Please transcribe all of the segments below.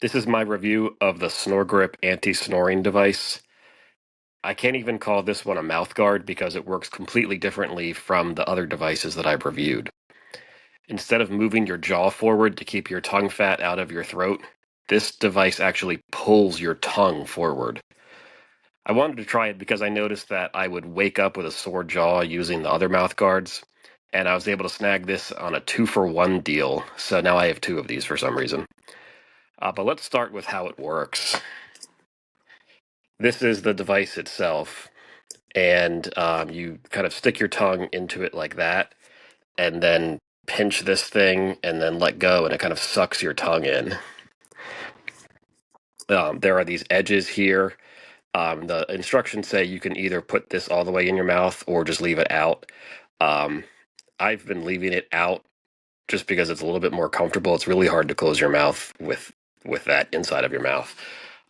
This is my review of the Snoregrip anti-snoring device. I can't even call this one a mouth guard because it works completely differently from the other devices that I've reviewed. Instead of moving your jaw forward to keep your tongue fat out of your throat, this device actually pulls your tongue forward. I wanted to try it because I noticed that I would wake up with a sore jaw using the other mouth guards, and I was able to snag this on a 2-for-1 deal, so now I have two of these for some reason. But let's start with how it works. This is the device itself, and you kind of stick your tongue into it like that, and then pinch this thing, and then let go, and it kind of sucks your tongue in. There are these edges here. The instructions say you can either put this all the way in your mouth or just leave it out. Um, I've been leaving it out just because it's a little bit more comfortable. It's really hard to close your mouth with that inside of your mouth.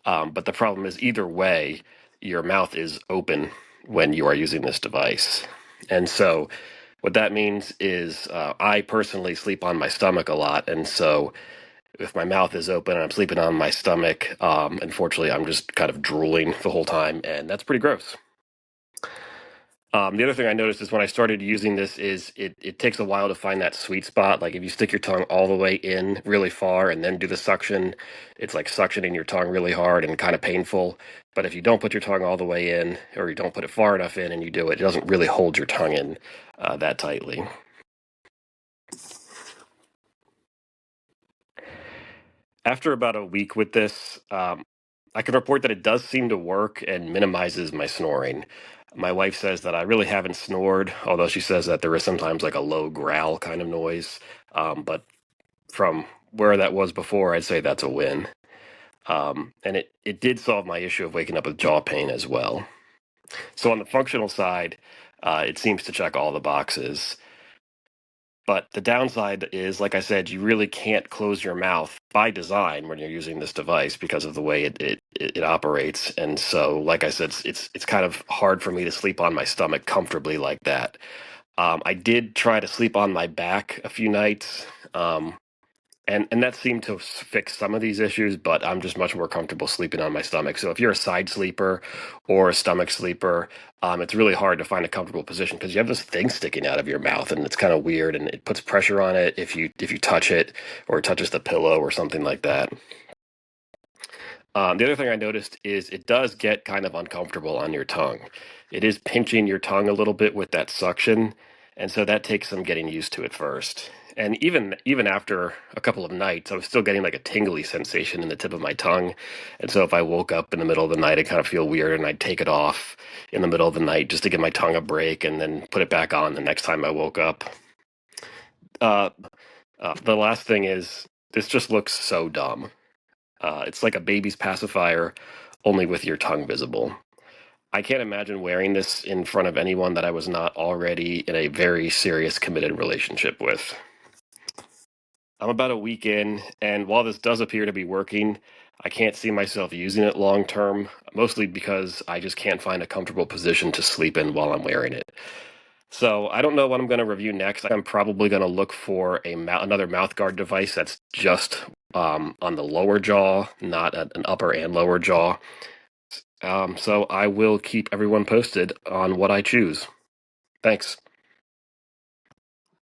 But the problem is either way, your mouth is open when you are using this device. And so what that means is I personally sleep on my stomach a lot. And so if my mouth is open and I'm sleeping on my stomach, unfortunately, I'm just kind of drooling the whole time. And that's pretty gross. The other thing I noticed is when I started using this is it takes a while to find that sweet spot. Like if you stick your tongue all the way in really far and then do the suction, it's like suctioning your tongue really hard and kind of painful. But if you don't put your tongue all the way in, or you don't put it far enough in and you do it, it doesn't really hold your tongue in that tightly. After about a week with this, I can report that it does seem to work and minimizes my snoring. My wife says that I really haven't snored, although she says that there is sometimes like a low growl kind of noise. But from where that was before, I'd say that's a win. And it did solve my issue of waking up with jaw pain as well. So on the functional side, it seems to check all the boxes. But the downside is, like I said, you really can't close your mouth by design when you're using this device because of the way it operates. And so, like I said, it's kind of hard for me to sleep on my stomach comfortably like that. I did try to sleep on my back a few nights, and that seemed to fix some of these issues, but I'm just much more comfortable sleeping on my stomach. So if you're a side sleeper or a stomach sleeper, it's really hard to find a comfortable position because you have this thing sticking out of your mouth, and it's kind of weird, and it puts pressure on it if you touch it or it touches the pillow or something like that. The other thing I noticed is it does get kind of uncomfortable on your tongue. It is pinching your tongue a little bit with that suction, and so that takes some getting used to at first. And even after a couple of nights, I was still getting like a tingly sensation in the tip of my tongue. And so if I woke up in the middle of the night, I kind of feel weird, and I'd take it off in the middle of the night just to give my tongue a break, and then put it back on the next time I woke up. Uh, the last thing is this just looks so dumb. It's like a baby's pacifier, only with your tongue visible. I can't imagine wearing this in front of anyone that I was not already in a very serious, committed relationship with. I'm about a week in, and while this does appear to be working, I can't see myself using it long term, mostly because I just can't find a comfortable position to sleep in while I'm wearing it. So I don't know what I'm going to review next. I'm probably going to look for another mouthguard device that's just on the lower jaw, not an upper and lower jaw. So I will keep everyone posted on what I choose. Thanks.